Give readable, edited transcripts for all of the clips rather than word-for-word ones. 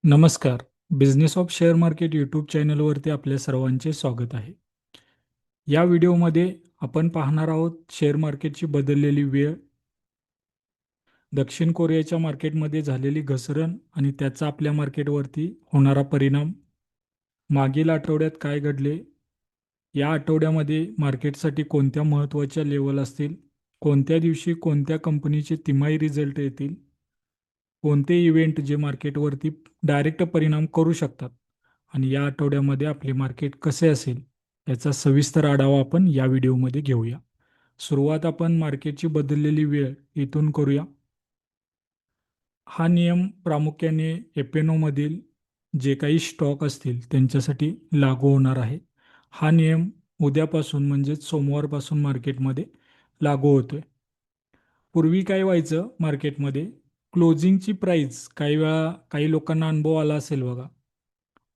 नमस्कार. Business of share market YouTube चॅनलवरती आपल्या सर्वांचे स्वागत आहे. या व्हिडिओमध्ये आपण पाहणार आहोत शेअर मार्केटची बदललेली वेळ, दक्षिण कोरियाच्या मार्केटमध्ये झालेली घसरण आणि त्याचा आपल्या मार्केटवरती होणारा परिणाम, मागील आठवड्यात काय घडले, या आठवड्यामध्ये मार्केटसाठी कोणत्या महत्त्वाच्या लेवल असतील, कोणत्या दिवशी कोणत्या कंपनीचे तिमाही रिझल्ट येतील, कोणते इव्हेंट जे मार्केटवरती डायरेक्ट परिणाम करू शकतात आणि या आठवड्यामध्ये आपले मार्केट कसे असेल याचा सविस्तर आढावा आपण या व्हिडिओमध्ये घेऊया. सुरुवात आपण मार्केटची बदललेली वेळ इथून करूया. हा नियम प्रामुख्याने एपेनोमधील जे काही स्टॉक असतील त्यांच्यासाठी लागू होणार आहे. हा नियम उद्यापासून म्हणजेच सोमवारपासून मार्केटमध्ये लागू होतोय. पूर्वी काय व्हायचं मार्केटमध्ये, क्लोजिंगची प्राईस काही वेळा काही लोकांना अनुभव आला असेल बघा.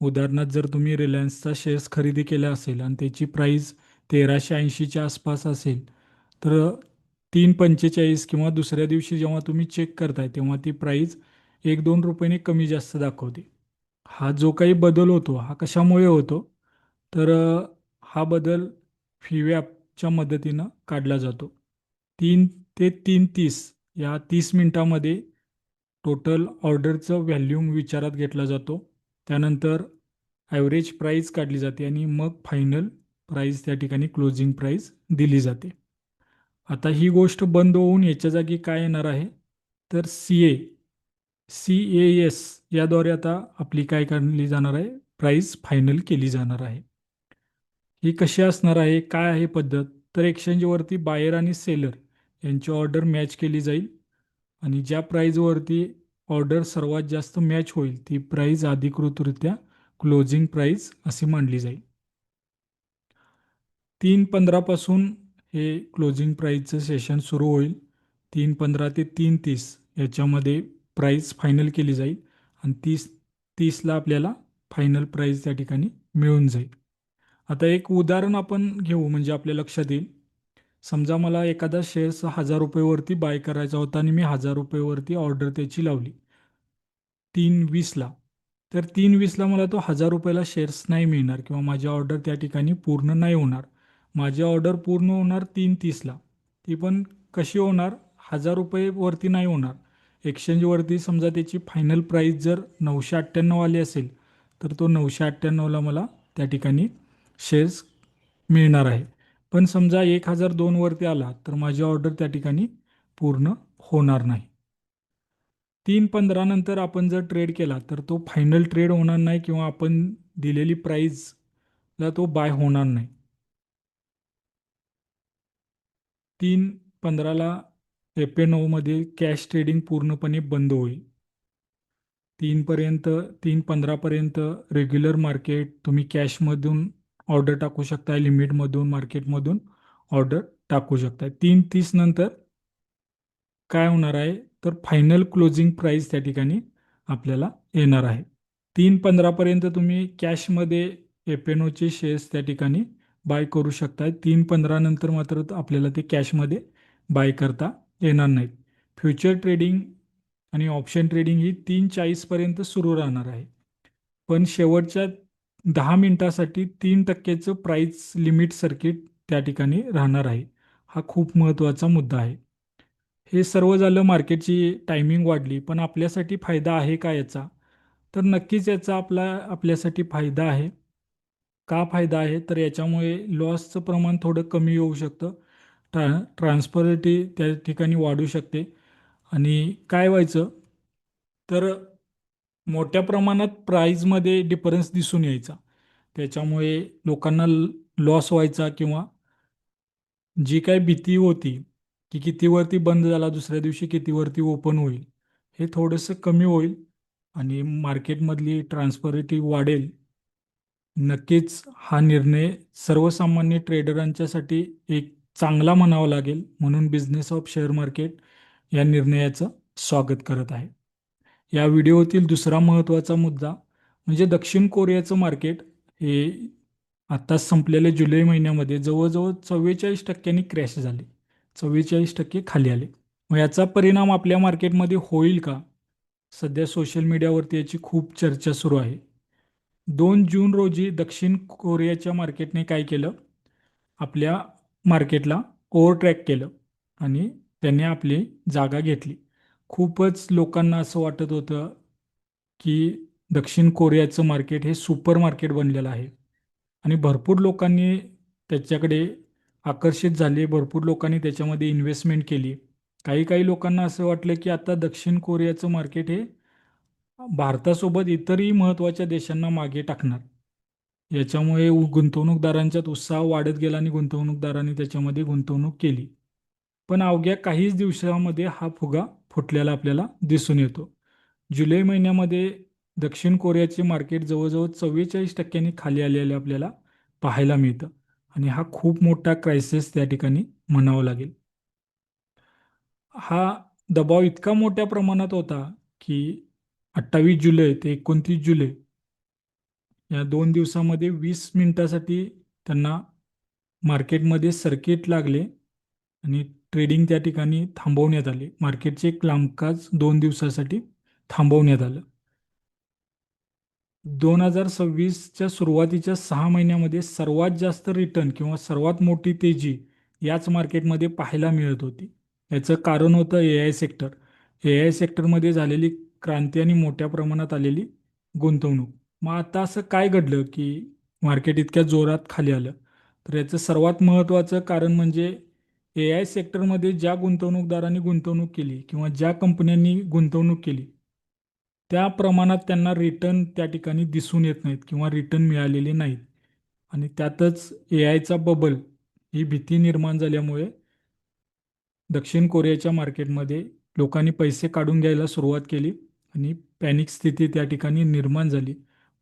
उदाहरणार्थ जर तुम्ही रिलायन्सचा शेअर्स खरेदी केला असेल आणि त्याची प्राईस 1380च्या आसपास असेल, तर 345 किंवा दुसऱ्या दिवशी जेव्हा तुम्ही चेक करताय तेव्हा ती प्राईस 1-2 रुपयाने कमी जास्त दाखवते. हा जो काही बदल होतो हा कशामुळे होतो, तर हा बदल फिवॅपच्या मदतीनं काढला जातो. 3 ते 3:30 या 30 मिनिटामध्ये टोटल ऑर्डरचं व्हॅल्यूम विचारात घेतला जातो. त्यानंतर ॲव्हरेज प्राईस काढली जाते आणि मग फायनल प्राईस त्या ठिकाणी क्लोजिंग प्राईस दिली जाते. आता ही गोष्ट बंद होऊन याच्या जागी काय येणार आहे, तर CAS याद्वारे आता आपली काय काढली जाणार आहे, प्राईस फायनल केली जाणार आहे. ही कशी असणार आहे, काय आहे पद्धत, तर एक्सचेंजवरती बायर आणि सेलर यांची ऑर्डर मॅच केली जाईल आणि ज्या प्राईजवरती ऑर्डर सर्वात जास्त मॅच होईल ती प्राईज अधिकृतरित्या क्लोजिंग प्राईस अशी मानली जाईल. 3:15 हे क्लोजिंग प्राईजचं सेशन सुरू होईल. 3:15 ते 3:30 याच्यामध्ये प्राईस फायनल केली जाईल आणि 30ला आपल्याला फायनल प्राईज त्या ठिकाणी मिळून जाईल. आता एक उदाहरण आपण घेऊ म्हणजे आपल्या लक्षात येईल. समजा मला एखादा शेअर्स 1000 रुपयेवरती बाय करायचा होता आणि मी 1000 रुपयेवरती ऑर्डर त्याची लावली 3:20ला. तर 3:20ला मला तो 1000 रुपयाला शेअर्स नाही मिळणार किंवा माझी ऑर्डर त्या ठिकाणी पूर्ण नाही होणार. माझी ऑर्डर पूर्ण होणार 3:30ला. ती पण कशी होणार, 1000 रुपयेवरती नाही होणार. एक्सचेंजवरती समजा त्याची फायनल प्राईस जर 998 आली असेल तर तो 998ला मला त्या ठिकाणी शेअर्स मिळणार आहे. पण समजा 1002वरती आला तर माझी ऑर्डर त्या ठिकाणी पूर्ण होणार नाही. 3:15 नंतर आपण जर ट्रेड केला तर तो फायनल ट्रेड होणार नाही किंवा आपण दिलेली प्राईजला तो बाय होणार नाही. 3:15ला एपेनोमध्ये कॅश ट्रेडिंग पूर्णपणे बंद होईल. 3:15पर्यंत रेग्युलर मार्केट तुम्ही कॅशमधून ऑर्डर टाकू शकता, लिमिटमधून मार्केटमधून ऑर्डर टाकू शकता. 3:30 नंतर काय होणार आहे, तर फायनल क्लोजिंग प्राईस त्या ठिकाणी आपल्याला येणार आहे. 3:15पर्यंत तुम्ही कॅशमध्ये एपेनोचे शेअर्स त्या ठिकाणी बाय करू शकता. 3:15 नंतर मात्र आपल्याला ते कॅशमध्ये बाय करता येणार नाहीत. फ्युचर ट्रेडिंग आणि ऑप्शन ट्रेडिंग ही 3:40पर्यंत सुरू राहणार आहे. पण शेवटच्या 10 मिनिटासाठी 3%चं प्राईस लिमिट सर्किट त्या ठिकाणी राहणार आहे. हा खूप महत्त्वाचा मुद्दा आहे. हे सर्व झालं, मार्केटची टायमिंग वाढली, पण आपल्यासाठी फायदा आहे का याचा, तर नक्कीच याचा आपल्यासाठी फायदा आहे. का फायदा आहे, तर याच्यामुळे लॉसचं प्रमाण थोडं कमी होऊ शकतं. ट्रान्सपरन्सिटी त्या ठिकाणी वाढू शकते आणि काय व्हायचं, तर मोठ्या प्रमाणात प्राईजमध्ये डिफरन्स दिसून यायचा. त्याच्यामुळे लोकांना लॉस व्हायचा किंवा जी काय भीती होती की कितीवरती बंद झाला दुसऱ्या दिवशी कितीवरती ओपन होईल, हे थोडंसं कमी होईल आणि मार्केटमधली ट्रान्सपरन्सिटी वाढेल. नक्कीच हा निर्णय सर्वसामान्य ट्रेडरांच्यासाठी एक चांगला म्हणावा लागेल, म्हणून बिझनेस ऑफ शेअर मार्केट या निर्णयाचं स्वागत करत आहे. या व्हिडिओतील दुसरा महत्त्वाचा मुद्दा म्हणजे दक्षिण कोरियाचं मार्केट हे आत्ताच संपलेल्या जुलै महिन्यामध्ये जवळजवळ 44% क्रॅश झाले, 44% खाली आले. मग याचा परिणाम आपल्या मार्केटमध्ये होईल का, सध्या सोशल मीडियावरती याची खूप चर्चा सुरू आहे. 2 जून रोजी दक्षिण कोरियाच्या मार्केटने काय केलं? आपल्या मार्केटला ओव्हरट्रॅक केलं आणि त्याने आपली जागा घेतली. खूपच लोकांना असं वाटत होतं की दक्षिण कोरियाचं मार्केट हे सुपर मार्केट बनलेलं आहे आणि भरपूर लोकांनी त्याच्याकडे आकर्षित झाले, भरपूर लोकांनी त्याच्यामध्ये इन्व्हेस्टमेंट केली. काही काही लोकांना असं वाटलं की आता दक्षिण कोरियाचं मार्केट हे भारतासोबत इतरही महत्त्वाच्या देशांना मागे टाकणार. याच्यामुळे गुंतवणूकदारांच्यात उत्साह वाढत गेला आणि गुंतवणूकदारांनी त्याच्यामध्ये गुंतवणूक केली. पण अवघ्या काहीच दिवसामध्ये हा फुगा फुटलेला आपल्याला दिसून येतो. जुलै महिन्यामध्ये दक्षिण कोरियाचे मार्केट जवळजवळ 44% खाली आलेले आपल्याला पाहायला मिळतं आणि हा खूप मोठा क्रायसिस त्या ठिकाणी म्हणावा लागेल. हा दबाव इतका मोठ्या प्रमाणात होता की 28 जुलै ते 29 जुलै या 2 दिवसामध्ये 20 मिनिटासाठी त्यांना मार्केटमध्ये सर्किट लागले आणि ट्रेडिंग त्या ठिकाणी थांबवण्यात आले. मार्केटचे कामकाज 2 दिवसासाठी थांबवण्यात आलं. 2026च्या सुरुवातीच्या 6 महिन्यामध्ये सर्वात जास्त रिटर्न किंवा सर्वात मोठी तेजी याच मार्केटमध्ये पाहायला मिळत होती. याचं कारण होतं ए आय सेक्टर. ए आय सेक्टरमध्ये झालेली क्रांती आणि मोठ्या प्रमाणात आलेली गुंतवणूक. मग आता असं काय घडलं की मार्केट इतक्या जोरात खाली आलं? तर याचं सर्वात महत्त्वाचं कारण म्हणजे ए आय सेक्टरमध्ये ज्या गुंतवणूकदारांनी गुंतवणूक केली किंवा ज्या कंपन्यांनी गुंतवणूक केली त्या प्रमाणात त्यांना रिटर्न त्या ठिकाणी दिसून येत नाहीत किंवा रिटर्न मिळालेले नाहीत. आणि त्यातच ए आयचा बबल ही भीती निर्माण झाल्यामुळे दक्षिण कोरियाच्या मार्केटमध्ये लोकांनी पैसे काढून घ्यायला सुरुवात केली आणि पॅनिक स्थिती त्या ठिकाणी निर्माण झाली.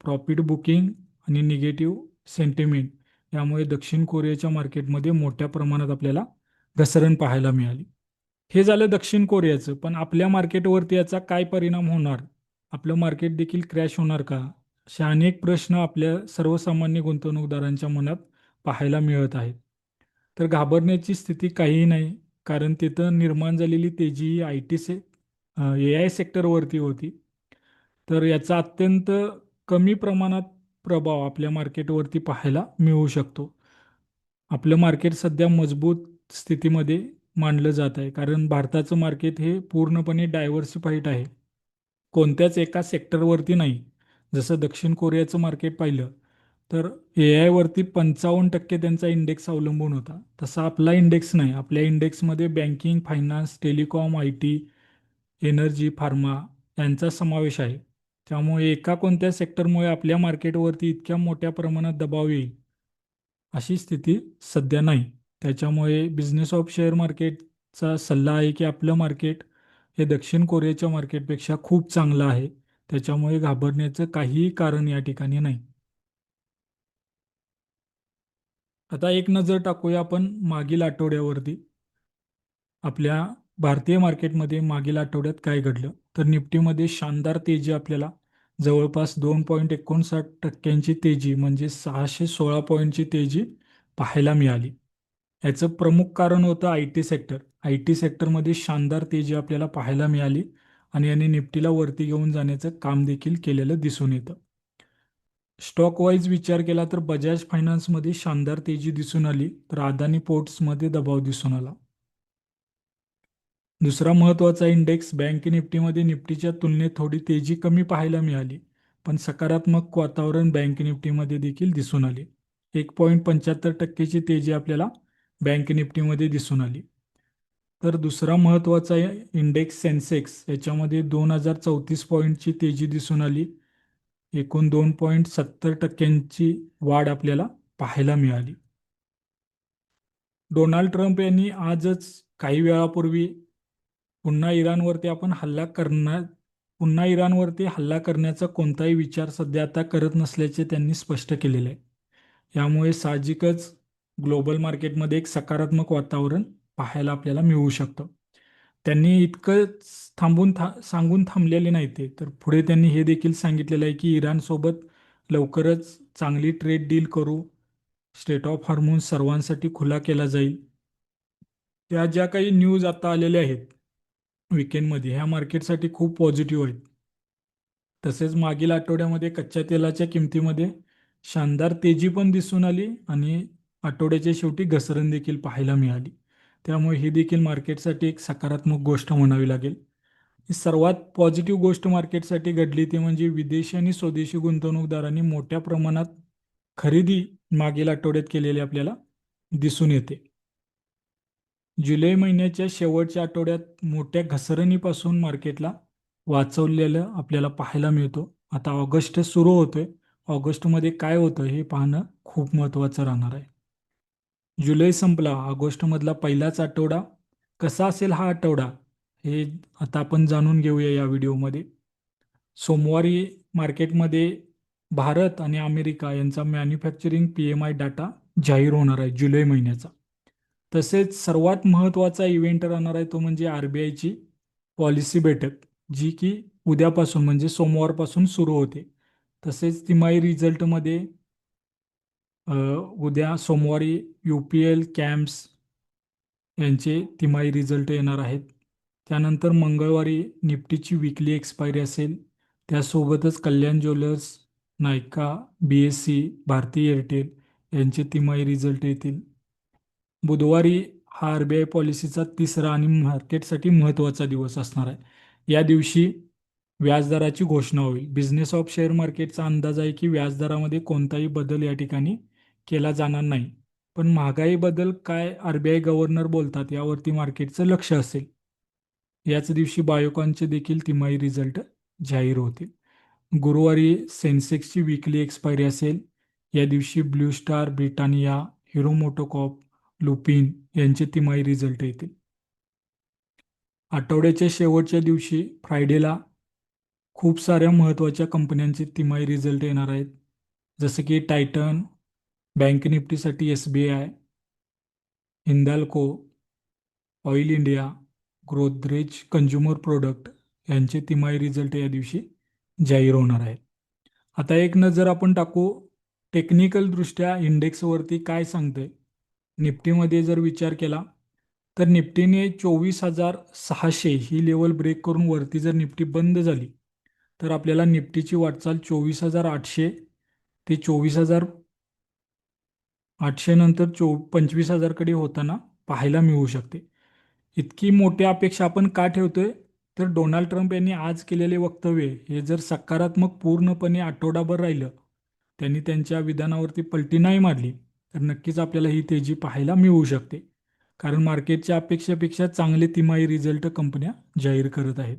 प्रॉफिट बुकिंग आणि निगेटिव्ह सेंटिमेंट यामुळे दक्षिण कोरियाच्या मार्केटमध्ये मोठ्या प्रमाणात आपल्याला घसरण पाहायला मिळाली. हे झालं दक्षिण कोरियाचं, पण आपल्या मार्केटवरती याचा काय परिणाम होणार? आपलं मार्केट देखील क्रॅश होणार का? असे अनेक प्रश्न आपल्या सर्वसामान्य गुंतवणूकदारांच्या मनात पाहायला मिळत आहेत. तर घाबरण्याची स्थिती काहीही नाही, कारण तिथं निर्माण झालेली तेजी ही आय टी ए आय सेक्टरवरती होती. तर याचा अत्यंत कमी प्रमाणात प्रभाव आपल्या मार्केटवरती पाहायला मिळू शकतो. आपलं मार्केट सध्या मजबूत स्थितीमध्ये मानलं जात आहे, कारण भारताचं मार्केट हे पूर्णपणे डायव्हर्सिफाईड आहे. कोणत्याच एका सेक्टरवरती नाही. जसं दक्षिण कोरियाचं मार्केट पाहिलं तर ए आयवरती 55% त्यांचा इंडेक्स अवलंबून होता. तसा आपला इंडेक्स नाही. आपल्या इंडेक्समध्ये banking, finance, telecom, I T, energy, pharma यांचा समावेश आहे. त्यामुळे एका कोणत्या सेक्टरमुळे आपल्या मार्केटवरती इतक्या मोठ्या प्रमाणात दबाव येईल अशी स्थिती सध्या नाही. त्याच्यामुळे बिझनेस ऑफ शेअर मार्केटचा सल्ला आहे की आपलं मार्केट हे दक्षिण कोरियाच्या मार्केटपेक्षा खूप चांगलं आहे. त्याच्यामुळे घाबरण्याचं काहीही कारण या ठिकाणी नाही. आता एक नजर टाकूया आपण मागील आठवड्यावरती. आपल्या भारतीय मार्केटमध्ये मागील आठवड्यात काय घडलं? तर निफ्टीमध्ये शानदार तेजी आपल्याला जवळपास 2.59% तेजी म्हणजे 616 पॉईंटची तेजी पाहायला मिळाली. याचं प्रमुख कारण होतं I T sector. I T सेक्टरमध्ये शानदार तेजी आपल्याला पाहायला मिळाली आणि याने निफ्टीला वरती घेऊन जाण्याचं काम देखील केलेलं दिसून येतं. स्टॉक वाईज विचार केला तर बजाज फायनान्समध्ये शानदार तेजी दिसून आली, तर अदानी पोर्ट्समध्ये दबाव दिसून आला. दुसरा महत्त्वाचा इंडेक्स बँक निफ्टीमध्ये निफ्टीच्या तुलनेत थोडी तेजी कमी पाहायला मिळाली, पण सकारात्मक वातावरण बँक निफ्टीमध्ये देखील दिसून आले. 1.75%ची तेजी आपल्याला बँक निफ्टीमध्ये दिसून आली. तर दुसरा महत्त्वाचा इंडेक्स सेन्सेक्स याच्यामध्ये 2034 पॉईंटची तेजी दिसून आली. एकूण 2.70%ची वाढ आपल्याला पाहायला मिळाली. डोनाल्ड ट्रम्प यांनी आजच काही वेळापूर्वी पुन्हा इराणवरती आपण हल्ला करणार पुन्हा इराणवरती हल्ला करण्याचा कोणताही विचार सध्या आता करत नसल्याचे त्यांनी स्पष्ट केलेले आहे. यामुळे साहजिकच ग्लोबल मार्केटमध्ये एक सकारात्मक वातावरण पाहायला आपल्याला मिळू शकतं. त्यांनी इतकंच सांगून थांबलेले नाही ते, तर पुढे त्यांनी हे देखील सांगितलेलं आहे की इराणसोबत लवकरच चांगली ट्रेड डील करू, स्टेट ऑफ हॉर्मोन्स सर्वांसाठी खुला केला जाईल. त्या ज्या काही न्यूज आता आलेल्या आहेत विकेंडमध्ये, ह्या मार्केटसाठी खूप पॉझिटिव्ह आहेत. तसेच मागील आठवड्यामध्ये कच्च्या तेलाच्या किमतीमध्ये शानदार तेजी पण दिसून आली आणि आठवड्याच्या शेवटी घसरण देखील पाहायला मिळाली. त्यामुळे ही देखील मार्केटसाठी एक सकारात्मक गोष्ट म्हणावी लागेल. ही सर्वात पॉझिटिव्ह गोष्ट मार्केटसाठी घडली ती म्हणजे विदेशी आणि स्वदेशी गुंतवणूकदारांनी मोठ्या प्रमाणात खरेदी मागील आठवड्यात केलेली आपल्याला दिसून येते. जुलै महिन्याच्या शेवटच्या आठवड्यात मोठ्या घसरणीपासून मार्केटला वाचवलेलं आपल्याला पाहायला मिळतो. आता ऑगस्ट सुरू होतोय. ऑगस्टमध्ये काय होतं हे पाहणं खूप महत्त्वाचं राहणार आहे. जुलै संपला, ऑगस्टमधला पहिलाच आठवडा कसा असेल हा आठवडा हे आता आपण जाणून घेऊया या व्हिडिओमध्ये. सोमवारी मार्केटमध्ये भारत आणि अमेरिका यांचा मॅन्युफॅक्चरिंग PMI डाटा जाहीर होणार आहे जुलै महिन्याचा. तसेच सर्वात महत्त्वाचा इव्हेंट राहणार आहे तो म्हणजे RBIची पॉलिसी बैठक, जी की उद्यापासून म्हणजे सोमवारपासून सुरू होते. तसेच तिमाही रिझल्टमध्ये उद्या सोमवारी UPL, कॅम्प्स यांचे तिमाही रिझल्ट येणार आहेत. त्यानंतर मंगळवारी निफ्टीची विकली एक्सपायरी असेल. त्यासोबतच कल्याण ज्वेलर्स, नायका, BSE, भारती एअरटेल यांचे तिमाही रिझल्ट येतील. बुधवारी हा RBI पॉलिसीचा तिसरा आणि मार्केटसाठी महत्त्वाचा दिवस असणार आहे. या दिवशी व्याजदराची घोषणा होईल. बिझनेस ऑफ शेअर मार्केटचा अंदाज आहे की व्याजदरामध्ये कोणताही बदल या ठिकाणी केला जाणार नाही. पण महागाईबद्दल काय RBI गव्हर्नर बोलतात यावरती मार्केटचं लक्ष असेल. याच दिवशी बायोकॉनचे देखील तिमाही रिझल्ट जाहीर होतील. गुरुवारी सेन्सेक्सची विकली एक्सपायरी असेल. या दिवशी blue star, Britannia, hero MotoCorp, Lupin यांचे तिमाही रिझल्ट येतील. आठवड्याच्या शेवटच्या दिवशी फ्रायडेला खूप साऱ्या महत्त्वाच्या कंपन्यांचे तिमाही रिझल्ट येणार आहेत. जसं की टायटन, बँक निफ्टीसाठी SBI, Hindalco, Oil India, Godrej consumer product यांचे तिमाही रिझल्ट या दिवशी जाहीर होणार आहेत. आता एक नजर आपण टाकू टेक्निकलदृष्ट्या इंडेक्सवरती काय सांगतंय. निफ्टीमध्ये जर विचार केला तर निफ्टीने 24,600 ही लेवल ब्रेक करून वरती जर निफ्टी बंद झाली तर आपल्याला निफ्टीची वाटचाल 24,800 ते 24,800 नंतर 25,000कडे होताना पाहायला मिळू शकते. इतकी मोठी अपेक्षा आपण का ठेवतोय तर डोनाल्ड ट्रम्प यांनी आज केलेले वक्तव्य हे जर सकारात्मक पूर्णपणे आठवडाभर राहिलं, त्यांनी त्यांच्या विधानावरती पलटी नाही मारली तर नक्कीच आपल्याला ही तेजी पाहायला मिळू शकते. कारण मार्केटच्या अपेक्षेपेक्षा चांगले तिमाही रिझल्ट कंपन्या जाहीर करत आहेत.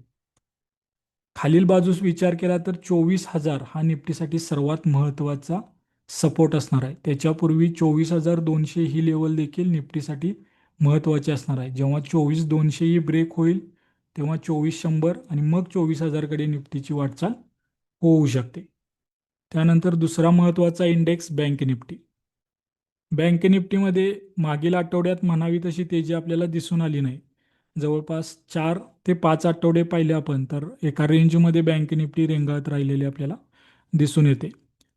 खालील बाजूस विचार केला तर 24,000 हा निफ्टीसाठी सर्वात महत्त्वाचा सपोर्ट असणार आहे. त्याच्यापूर्वी 24,200 ही लेवल देखील निफ्टीसाठी महत्त्वाची असणार आहे. जेव्हा 24,200 ही ब्रेक होईल तेव्हा 24,100 आणि मग 24,000कडे निफ्टीची वाटचाल होऊ शकते. त्यानंतर दुसरा महत्त्वाचा इंडेक्स बँक निफ्टी. बँक निफ्टीमध्ये मागील आठवड्यात म्हणावी तशी तेजी आपल्याला दिसून आली नाही. जवळपास 4 ते 5 आठवडे पाहिले आपण तर एका रेंजमध्ये बँक निफ्टी रेंगाळत राहिलेली आपल्याला दिसून येते.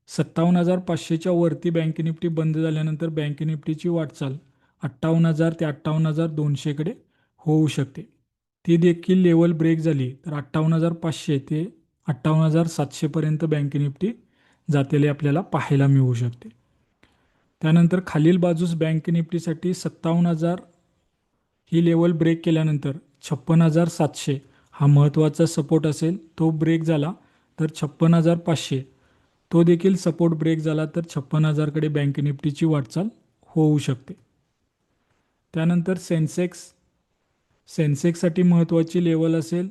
57,500च्या वरती बँक निफ्टी बंद झाल्यानंतर बँक निफ्टीची वाटचाल 58,000 ते 58,200कडे होऊ शकते. ती देखील लेवल ब्रेक झाली तर 58,500 ते 58,700 पर्यंत बँक निफ्टी जातेले आपल्याला पाहायला मिळू शकते. त्यानंतर खालील बाजूस बँक निफ्टीसाठी 57,000 ही लेवल ब्रेक केल्यानंतर 56,700 हा महत्त्वाचा सपोर्ट असेल. तो ब्रेक झाला तर 56,500 तो देखील सपोर्ट ब्रेक झाला तर 56,000कडे बँक निफ्टीची वाटचाल होऊ शकते. त्यानंतर सेन्सेक्ससाठी महत्त्वाची लेवल असेल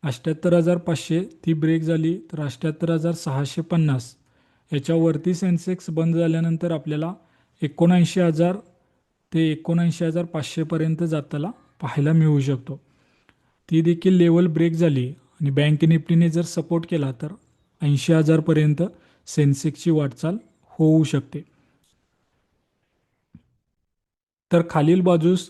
78,500 ती ब्रेक झाली तर 78,650 याच्यावरती सेन्सेक्स बंद झाल्यानंतर आपल्याला 79,000 ते 79,500 पर्यंत जाताना पाहायला मिळू शकतो. ती देखील लेवल ब्रेक झाली आणि बँक निफ्टीने जर सपोर्ट केला तर 80,000 पर्यंत सेन्सेक्सची वाटचाल होऊ शकते. तर खालील बाजूस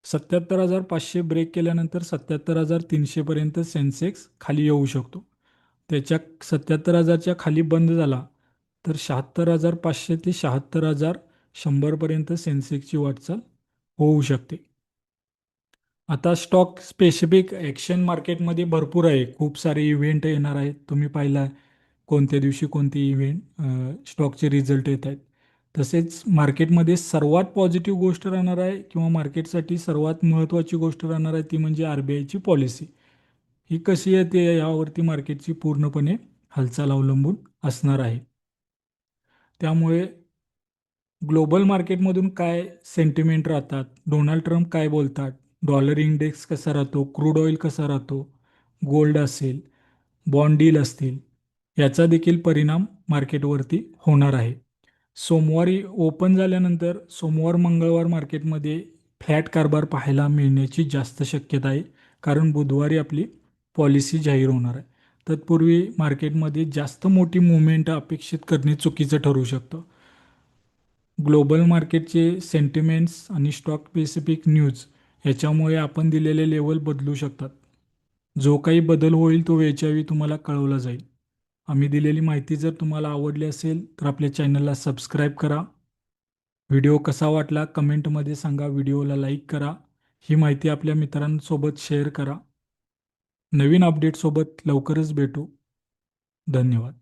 77,500 ब्रेक केल्यानंतर 77,300 पर्यंत सेन्सेक्स खाली येऊ शकतो. त्याच्या 77,000च्या खाली बंद झाला तर 76,500 ते 76,100 पर्यंत सेन्सेक्सची वाटचाल होऊ शकते. आता स्टॉक स्पेसिफिक ॲक्शन मार्केटमध्ये भरपूर आहे. खूप सारे इव्हेंट येणार आहेत. तुम्ही पाहिला कोणत्या दिवशी कोणते इव्हेंट स्टॉकचे रिझल्ट येत आहेत. तसेच मार्केटमध्ये सर्वात पॉझिटिव्ह गोष्ट राहणार आहे किंवा मार्केटसाठी सर्वात महत्त्वाची गोष्ट राहणार आहे ती म्हणजे RBIची पॉलिसी. ही कशी येते यावरती मार्केटची पूर्णपणे हालचाल अवलंबून असणार आहे. त्यामुळे ग्लोबल मार्केटमधून काय सेंटिमेंट राहतात, डोनाल्ड ट्रम्प काय बोलतात, डॉलर इंडेक्स कसा राहतो, क्रूड ऑइल कसा राहतो, गोल्ड असेल, बॉन्ड डील असतील, याचा देखील परिणाम मार्केटवरती होणार आहे. सोमवारी ओपन झाल्यानंतर सोमवार मंगळवार मार्केटमध्ये फ्लॅट कारभार पाहायला मिळण्याची जास्त शक्यता आहे, कारण बुधवारी आपली पॉलिसी जाहीर होणार आहे. तत्पूर्वी मार्केटमध्ये जास्त मोठी मुवमेंट अपेक्षित करणे चुकीचं ठरू शकतं. ग्लोबल मार्केटचे सेंटिमेंट्स आणि स्टॉक स्पेसिफिक न्यूज याच्यामुळे आपण दिलेले लेवल बदलू शकतात. जो काही बदल होईल तो वेळच्या वेळी तुम्हाला कळवला जाईल. आम्ही दिलेली माहिती जर तुम्हाला आवडली असेल तर आपल्या चॅनलला सबस्क्राईब करा. व्हिडिओ कसा वाटला कमेंटमध्ये सांगा. व्हिडिओला लाईक करा. ही माहिती आपल्या मित्रांसोबत शेअर करा. नवीन अपडेटसोबत लवकरच भेटू. धन्यवाद.